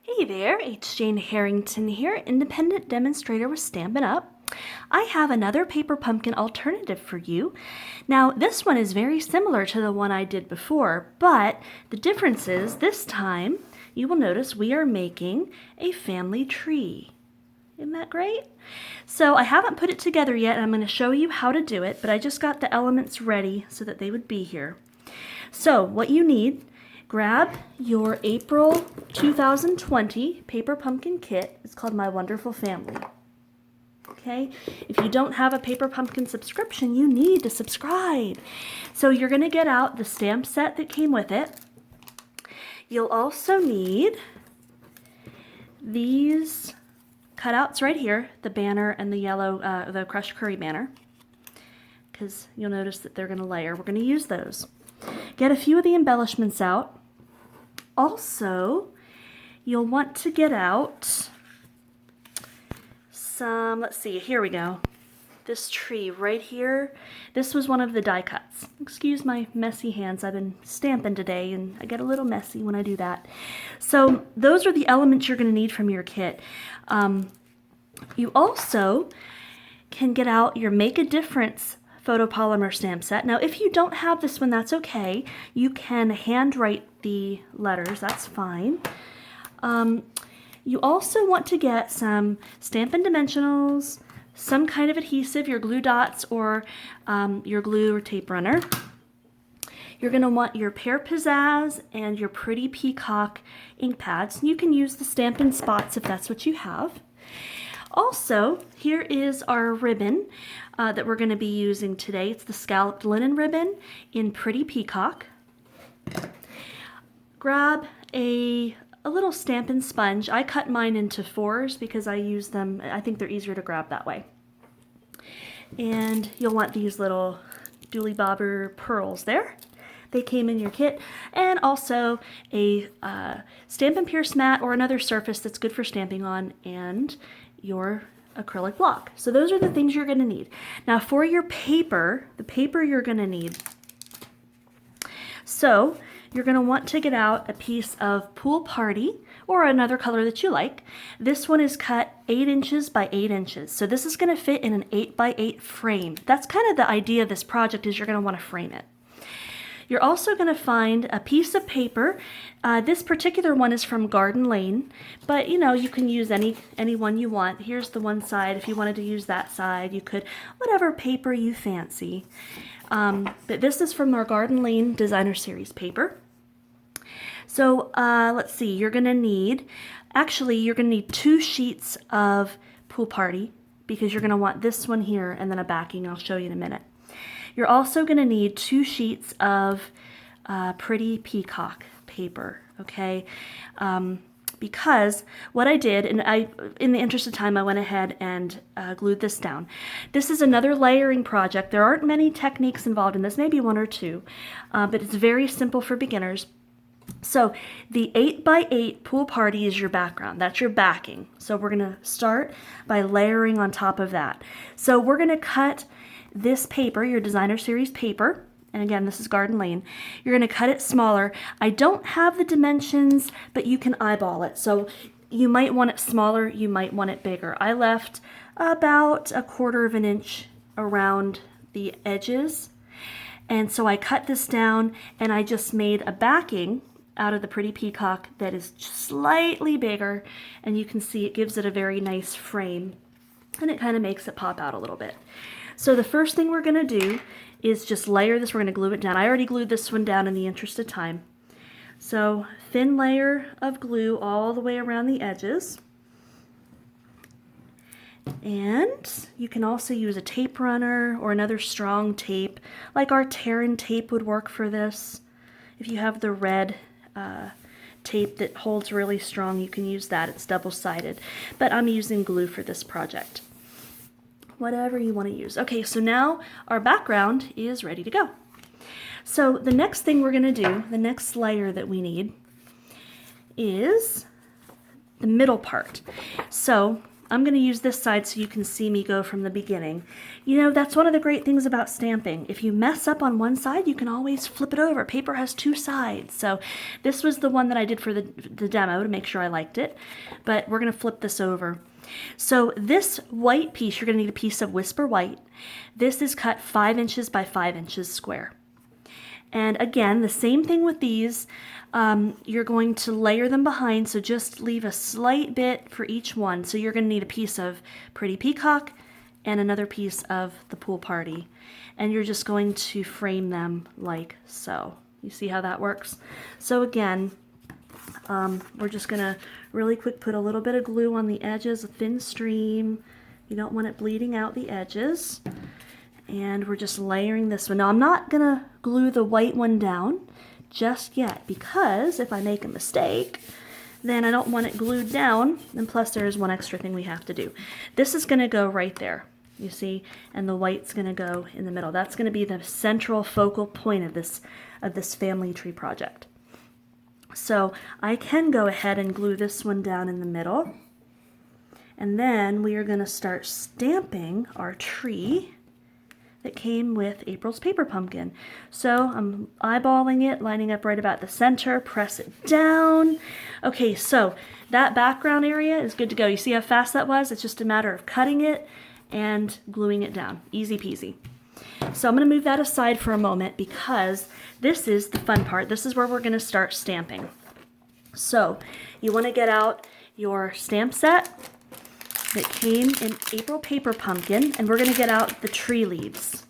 Hey there, H. Jane Harrington here, independent demonstrator with Stampin' Up. I have another paper pumpkin alternative for you. Now, this one is very similar to the one I did before, but the difference is this time you will notice we are making a family tree. Isn't that great? So I haven't put it together yet, and I'm going to show you how to do it, but I just got the elements ready so that they would be here. So what you need, grab your April 2020 paper pumpkin kit. It's called My Wonderful Family. Okay, if you don't have a paper pumpkin subscription, you need to subscribe. So you're going to get out the stamp set that came with it. You'll also need these cutouts right here, the banner and the yellow, the crushed curry banner, because you'll notice that they're going to layer. We're going to use those. Get a few of the embellishments out. Also, you'll want to get out some, let's see, here we go. This tree right here, this was one of the die cuts. Excuse my messy hands, I've been stamping today and I get a little messy when I do that. So those are the elements you're going to need from your kit. You also can get out your Make a Difference photopolymer stamp set. Now, if you don't have this one, that's okay. You can handwrite the letters, that's fine. You also want to get some Stampin Dimensionals, some kind of adhesive, your glue dots or your glue or tape runner. You're going to want your Pear Pizazz and your pretty Peacock ink pads. You can use the Stampin' Spots if that's what you have. Also, here is our ribbon that we're going to be using today. It's the Scalloped linen ribbon in Pretty Peacock. Grab a little Stampin' Sponge. I cut mine into 4s because I use them, I think they're easier to grab that way. And you'll want these little dooley bobber pearls there. They came in your kit. And also a Stampin' Pierce mat or another surface that's good for stamping on, and your acrylic block. So those are the things you're going to need. Now for your paper, the paper you're going to need. So you're going to want to get out a piece of Pool Party or another color that you like. This one is cut 8 inches by 8 inches. So this is going to fit in an 8 by 8 frame. That's kind of the idea of this project, is you're going to want to frame it. You're also going to find a piece of paper. This particular one is from Garden Lane, but you know, you can use any one you want. Here's the one side. If you wanted to use that side, you could, whatever paper you fancy. But this is from our Garden Lane Designer Series paper. So let's see, you're going to need 2 sheets of Pool Party, because you're going to want this one here and then a backing. I'll show you in a minute. You're also going to need 2 sheets of Pretty Peacock paper, okay? Because what I did, and in the interest of time, I went ahead and glued this down. This is another layering project. There aren't many techniques involved in this, maybe 1 or 2, but it's very simple for beginners. So the 8 by 8 Pool Party is your background. That's your backing. So we're going to start by layering on top of that. So we're going to cut this paper, your Designer Series paper, and again, this is Garden Lane. You're going to cut it smaller. I don't have the dimensions, but you can eyeball it. So you might want it smaller, you might want it bigger. I left about 1/4 of an inch around the edges. And so I cut this down and I just made a backing out of the Pretty Peacock that is slightly bigger, and you can see it gives it a very nice frame, and it kind of makes it pop out a little bit. So the first thing we're going to do is just layer this. We're going to glue it down. I already glued this one down in the interest of time. So thin layer of glue all the way around the edges. And you can also use a tape runner or another strong tape, like our Terran tape would work for this. If you have the red tape that holds really strong, you can use that. It's double-sided, but I'm using glue for this project. Whatever you want to use. Okay, so now our background is ready to go. So the next thing we're going to do, the next layer that we need, is the middle part. So I'm going to use this side so you can see me go from the beginning. You know, that's one of the great things about stamping. If you mess up on one side, you can always flip it over. Paper has two sides. So this was the one that I did for the demo to make sure I liked it. But we're going to flip this over. So this white piece, you're going to need a piece of Whisper White. This is cut 5 inches by 5 inches square. And again, the same thing with these. You're going to layer them behind, so just leave a slight bit for each one. So you're going to need a piece of Pretty Peacock and another piece of the Pool Party. And you're just going to frame them like so. You see how that works? So again, we're just going to really quick put a little bit of glue on the edges, a thin stream. You don't want it bleeding out the edges. And we're just layering this one. Now I'm not going to glue the white one down just yet, because if I make a mistake, then I don't want it glued down, and plus there is one extra thing we have to do. This is going to go right there, you see, and the white's going to go in the middle. That's going to be the central focal point of this family tree project. So I can go ahead and glue this one down in the middle, and then we are going to start stamping our tree that came with April's paper pumpkin. So I'm eyeballing it, lining up right about the center, press it down. Okay, so that background area is good to go. You see how fast that was? It's just a matter of cutting it and gluing it down. Easy peasy. So I'm going to move that aside for a moment because this is the fun part. This is where we're going to start stamping. So you want to get out your stamp set that came in April Paper Pumpkin, and we're going to get out the tree leaves.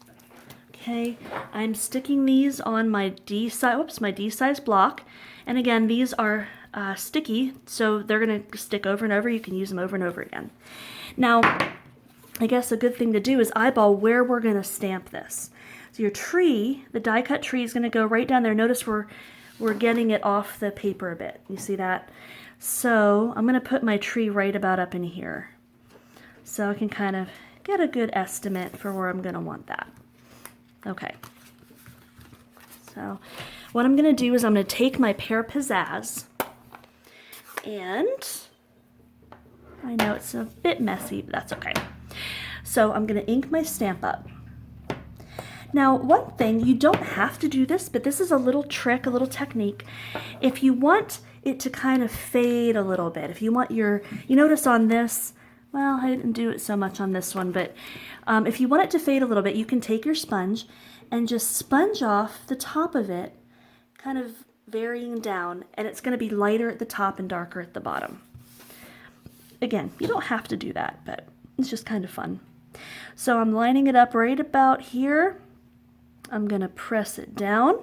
Okay, I'm sticking these on my D-size block, and again, these are sticky, so they're going to stick over and over. You can use them over and over again. Now, I guess a good thing to do is eyeball where we're going to stamp this. So your tree, the die cut tree, is going to go right down there. Notice we're getting it off the paper a bit. You see that? So I'm going to put my tree right about up in here, so I can kind of get a good estimate for where I'm going to want that. Okay. So what I'm going to do is I'm going to take my Pear Pizazz, and I know it's a bit messy, but that's okay. So I'm going to ink my stamp up. Now, one thing, you don't have to do this, but this is a little trick, a little technique. If you want it to kind of fade a little bit, if you want you notice on this, well, I didn't do it so much on this one, but if you want it to fade a little bit, you can take your sponge and just sponge off the top of it, kind of varying down, and it's going to be lighter at the top and darker at the bottom. Again, you don't have to do that, but it's just kind of fun. So I'm lining it up right about here. I'm going to press it down.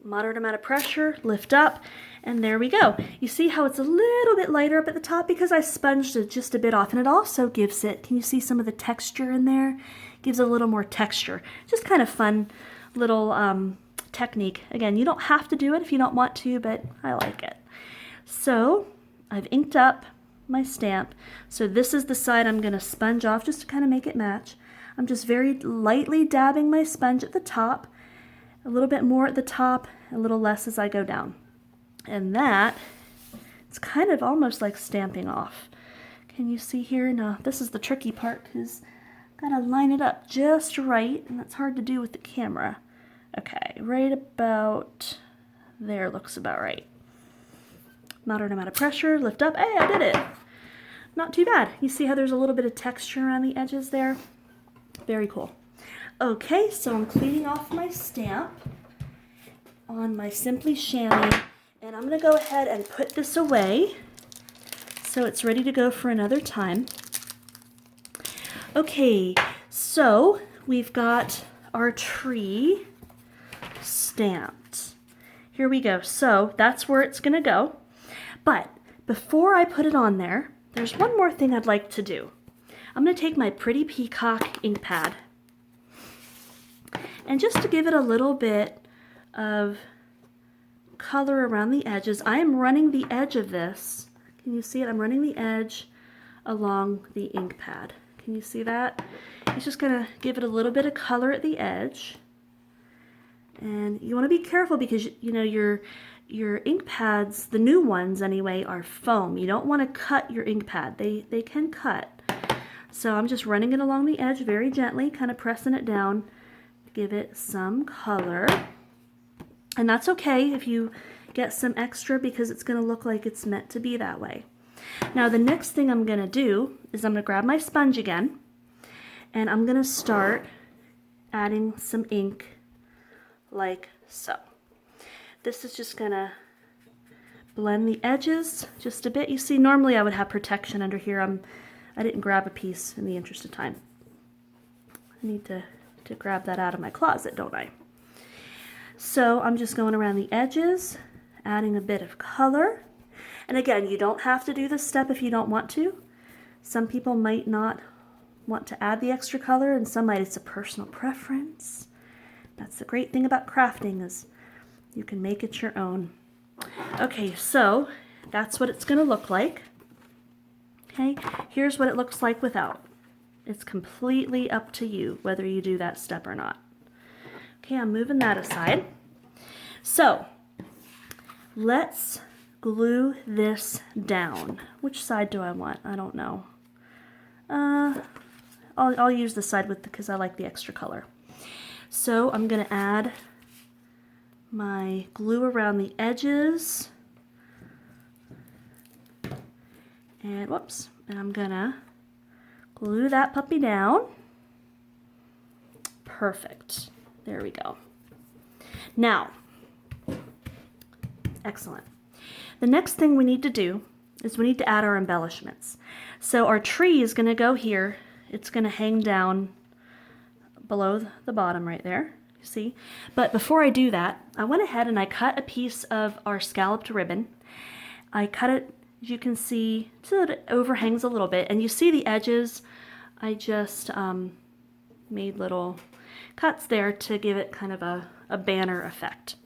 Moderate amount of pressure, lift up, and there we go. You see how it's a little bit lighter up at the top because I sponged it just a bit off, and it also gives it, can you see some of the texture in there? Gives it a little more texture. Just kind of fun little technique. Again, you don't have to do it if you don't want to, but I like it. So I've inked up my stamp. So this is the side I'm going to sponge off just to kind of make it match. I'm just very lightly dabbing my sponge at the top, a little bit more at the top, a little less as I go down. And that, it's kind of almost like stamping off. Can you see here? Now, this is the tricky part because I've got to line it up just right, and that's hard to do with the camera. Okay, right about there looks about right. Moderate amount of pressure, lift up. Hey, I did it. Not too bad. You see how there's a little bit of texture around the edges there? Very cool. Okay, so I'm cleaning off my stamp on my Simply Chamois, and I'm going to go ahead and put this away so it's ready to go for another time. Okay, so we've got our tree stamped. Here we go. So that's where it's going to go. But before I put it on there, there's one more thing I'd like to do. I'm going to take my Pretty Peacock ink pad, and just to give it a little bit of color around the edges, I am running the edge of this. Can you see it? I'm running the edge along the ink pad. Can you see that? It's just going to give it a little bit of color at the edge. And you want to be careful because you know your your ink pads, the new ones anyway, are foam. You don't want to cut your ink pad. They can cut. So I'm just running it along the edge very gently, kind of pressing it down, give it some color. And that's okay if you get some extra because it's going to look like it's meant to be that way. Now the next thing I'm going to do is I'm going to grab my sponge again and I'm going to start adding some ink like so. This is just going to blend the edges just a bit. You see, normally I would have protection under here. I didn't grab a piece in the interest of time. I need to grab that out of my closet, don't I? So I'm just going around the edges, adding a bit of color. And again, you don't have to do this step if you don't want to. Some people might not want to add the extra color, and some might. It's a personal preference. That's the great thing about crafting, is you can make it your own. Okay, so that's what it's going to look like. Okay, here's what it looks like without. It's completely up to you whether you do that step or not. Okay, I'm moving that aside. So let's glue this down. Which side do I want? I don't know. I'll use the side because I like the extra color. So I'm going to add my glue around the edges. And whoops, and I'm going to glue that puppy down. Perfect. There we go. Now, excellent. The next thing we need to do is we need to add our embellishments. So our tree is going to go here. It's going to hang down below the bottom right there, you see. But before I do that, I went ahead and I cut a piece of our scalloped ribbon. I cut it, as you can see, so that it overhangs a little bit. And you see the edges, I just made little cuts there to give it kind of a banner effect.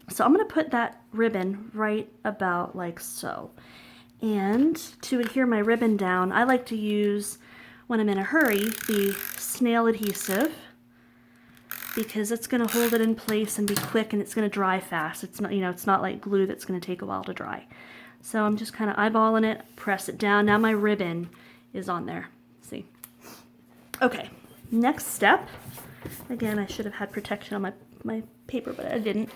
So I'm going to put that ribbon right about like so. And to adhere my ribbon down, I like to use, when I'm in a hurry, the Snail Adhesive, because it's going to hold it in place and be quick, and it's going to dry fast. It's not, it's not like glue that's going to take a while to dry. So I'm just kind of eyeballing it, press it down. Now my ribbon is on there. See? Okay, next step. Again, I should have had protection on my paper, but I didn't.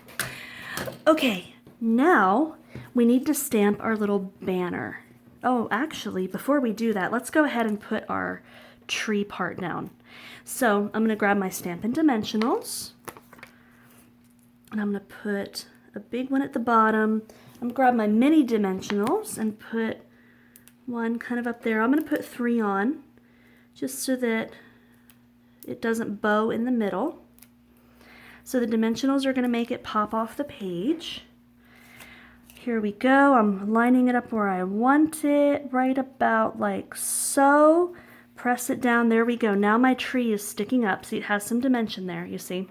Okay, now we need to stamp our little banner. Oh, actually, before we do that, let's go ahead and put our tree part down. So I'm going to grab my Stampin Dimensionals, and I'm going to put a big one at the bottom. I'm going to grab my mini Dimensionals and put one kind of up there. I'm going to put 3 on, just so that it doesn't bow in the middle. So the Dimensionals are going to make it pop off the page. Here we go. I'm lining it up where I want it, right about like so. Press it down. There we go. Now my tree is sticking up. See, it has some dimension there, you see.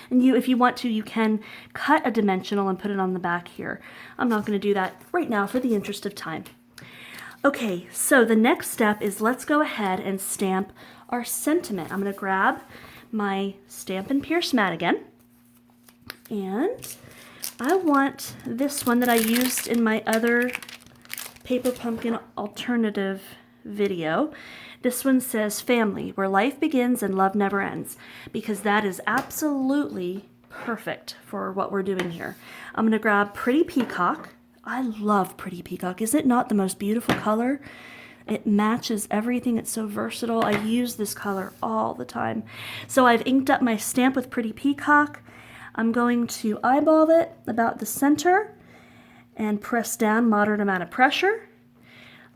And if you want to, you can cut a dimensional and put it on the back here. I'm not going to do that right now for the interest of time. Okay, so the next step is let's go ahead and stamp our sentiment. I'm going to grab my Stampin' Pierce mat again, and I want this one that I used in my other Paper Pumpkin alternative video. This one says family, where life begins and love never ends, because that is absolutely perfect for what we're doing here. I'm going to grab Pretty Peacock. I love Pretty Peacock. Is it not the most beautiful color? It matches everything. It's so versatile. I use this color all the time. So I've inked up my stamp with Pretty Peacock. I'm going to eyeball it about the center and press down, moderate amount of pressure.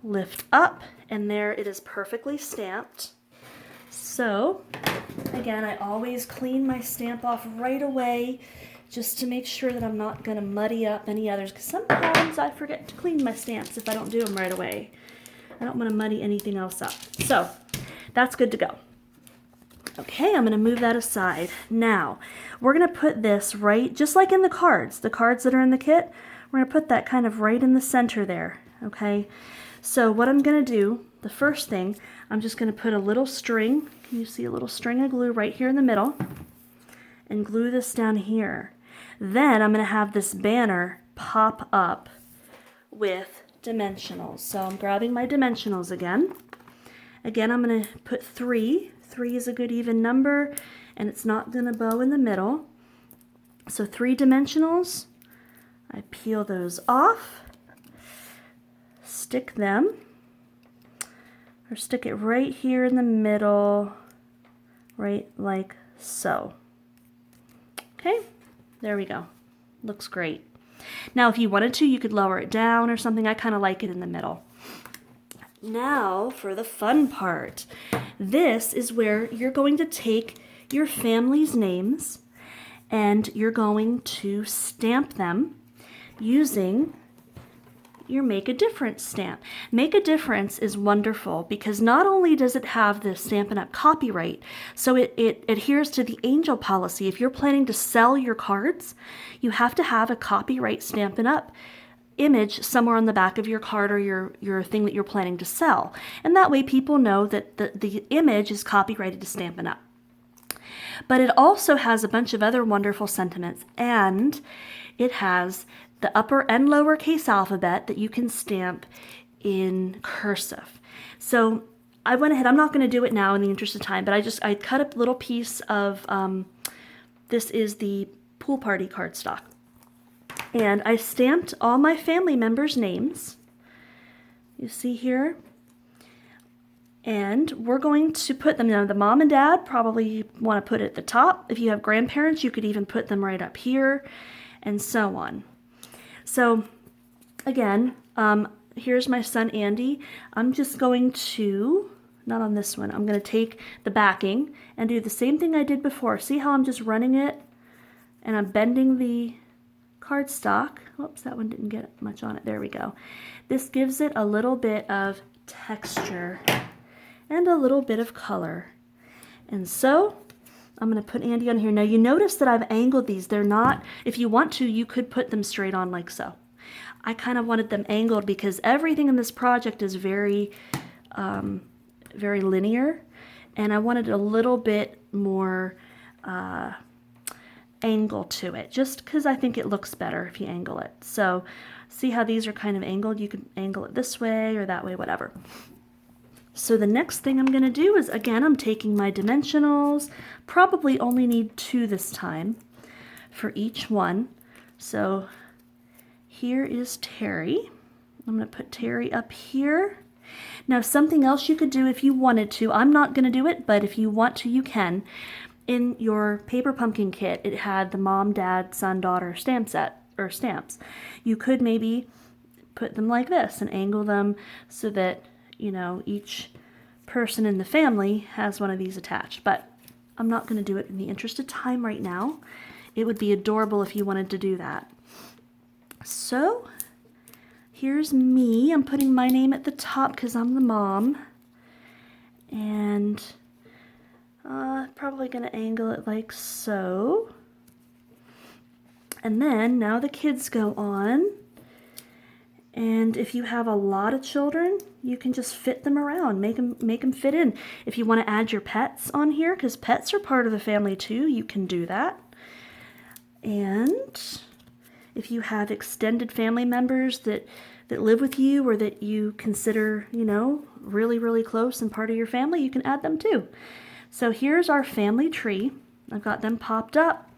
Lift up, and there it is, perfectly stamped. So again, I always clean my stamp off right away, just to make sure that I'm not going to muddy up any others, because sometimes I forget to clean my stamps if I don't do them right away. I don't want to muddy anything else up. So that's good to go. Okay, I'm going to move that aside. Now, we're going to put this right, just like in the cards that are in the kit, we're going to put that kind of right in the center there, okay? So what I'm going to do, the first thing, I'm just going to put a little string, can you see a little string of glue right here in the middle, and glue this down here. Then I'm going to have this banner pop up with dimensionals. So I'm grabbing my dimensionals again. Again, I'm going to put 3. 3 is a good even number, and it's not going to bow in the middle. So 3 dimensionals. I peel those off, stick them, or stick it right here in the middle, right like so. Okay, there we go. Looks great. Now, if you wanted to, you could lower it down or something. I kind of like it in the middle. Now for the fun part. This is where you're going to take your family's names and you're going to stamp them using your Make a Difference stamp. Make a Difference is wonderful because not only does it have the Stampin' Up! Copyright, so it adheres to the angel policy. If you're planning to sell your cards, you have to have a copyright Stampin' Up! Image somewhere on the back of your card or your thing that you're planning to sell. And that way people know that the image is copyrighted to Stampin' Up! But it also has a bunch of other wonderful sentiments, and it has the upper and lowercase alphabet that you can stamp in cursive. So I went ahead, I'm not going to do it now in the interest of time, but I cut a little piece of, this is the pool party cardstock. And I stamped all my family members' names. You see here? And we're going to put them, the mom and dad probably want to put it at the top. If you have grandparents, you could even put them right up here, and so on. So again, here's my son Andy. I'm just going to, not on this one, I'm going to take the backing and do the same thing I did before. See how I'm just running it and I'm bending the cardstock. Whoops, that one didn't get much on it. There we go. This gives it a little bit of texture and a little bit of color. And so I'm going to put Andy on here. Now you notice that I've angled these. They're not, if you want to, you could put them straight on like so. I kind of wanted them angled because everything in this project is very, very linear. And I wanted a little bit more angle to it, just because I think it looks better if you angle it. So see how these are kind of angled? You can angle it this way or that way, whatever. So the next thing I'm going to do is, again, I'm taking my dimensionals, probably only need 2 this time for each one. So here is Terry. I'm going to put Terry up here. Now something else you could do if you wanted to, I'm not going to do it, but if you want to, you can. In your paper pumpkin kit, it had the mom, dad, son, daughter stamp set, or stamps. You could maybe put them like this and angle them so that, you know, each person in the family has one of these attached. But I'm not going to do it in the interest of time right now. It would be adorable if you wanted to do that. So here's me. I'm putting my name at the top because I'm the mom. And probably going to angle it like so. And then now the kids go on. And if you have a lot of children, you can just fit them around, make them fit in. If you want to add your pets on here, because pets are part of the family too, you can do that. And if you have extended family members that live with you or that you consider, you know, really, really close and part of your family, you can add them too. So here's our family tree. I've got them popped up.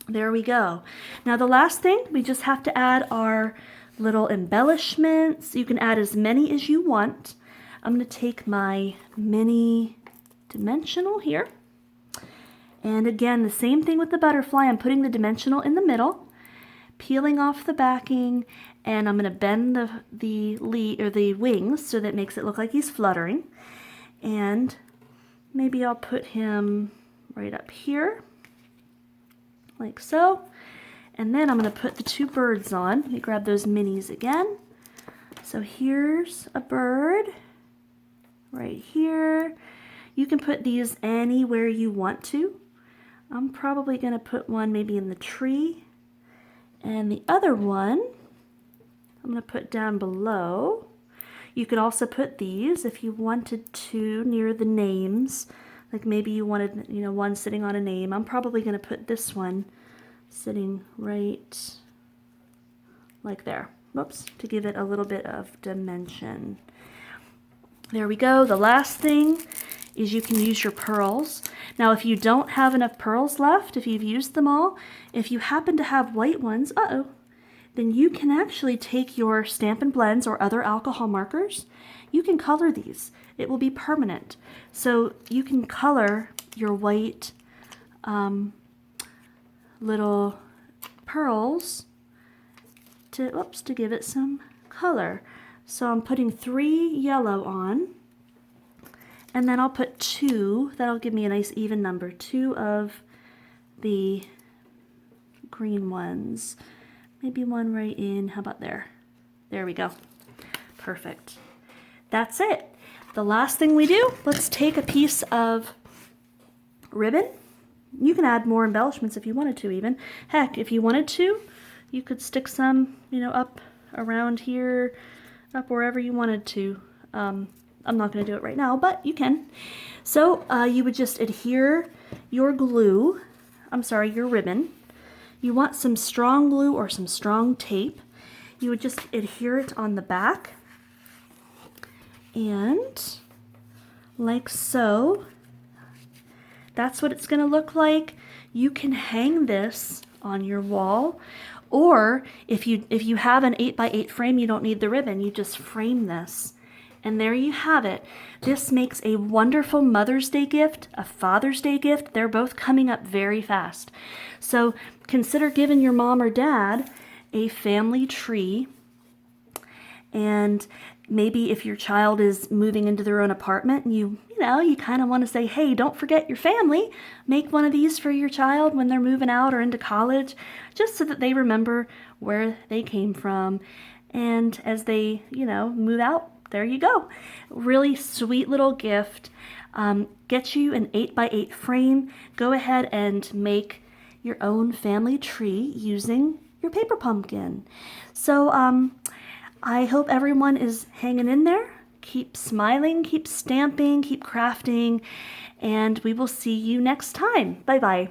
There we go. Now the last thing, we just have to add our little embellishments. You can add as many as you want. I'm going to take my mini dimensional here. And again, the same thing with the butterfly. I'm putting the dimensional in the middle, peeling off the backing, and I'm going to bend the wings so that it makes it look like he's fluttering. And maybe I'll put him right up here, like so. And then I'm going to put the 2 birds on. Let me grab those minis again. So here's a bird right here. You can put these anywhere you want to. I'm probably going to put one maybe in the tree. And the other one I'm going to put down below. You could also put these if you wanted to near the names. Like maybe you wanted, you know, one sitting on a name. I'm probably going to put this one sitting right like there. Whoops, to give it a little bit of dimension. There we go. The last thing is you can use your pearls. Now, if you don't have enough pearls left, if you've used them all, if you happen to have white ones, then you can actually take your Stampin' Blends or other alcohol markers. You can color these. It will be permanent. So you can color your white little pearls to give it some color. So I'm putting 3 yellow on, and then I'll put 2. That'll give me a nice even number. 2 of the green ones. Maybe one right in, how about there? There we go. Perfect. That's it. The last thing we do, let's take a piece of ribbon. You can add more embellishments if you wanted to even. Heck, if you wanted to, you could stick some, up around here, up wherever you wanted to. I'm not going to do it right now, but you can. So you would just adhere your your ribbon. You want some strong glue or some strong tape. You would just adhere it on the back. And like so. That's what it's going to look like. You can hang this on your wall, or if you have an 8x8 frame, you don't need the ribbon. You just frame this. And there you have it. This makes a wonderful Mother's Day gift, a Father's Day gift. They're both coming up very fast. So consider giving your mom or dad a family tree. And maybe if your child is moving into their own apartment and you kind of want to say, hey, don't forget your family. Make one of these for your child when they're moving out or into college, just so that they remember where they came from. And as they, move out, there you go. Really sweet little gift. Get you an 8x8 frame. Go ahead and make your own family tree using your paper pumpkin. So I hope everyone is hanging in there. Keep smiling, keep stamping, keep crafting, and we will see you next time. Bye-bye.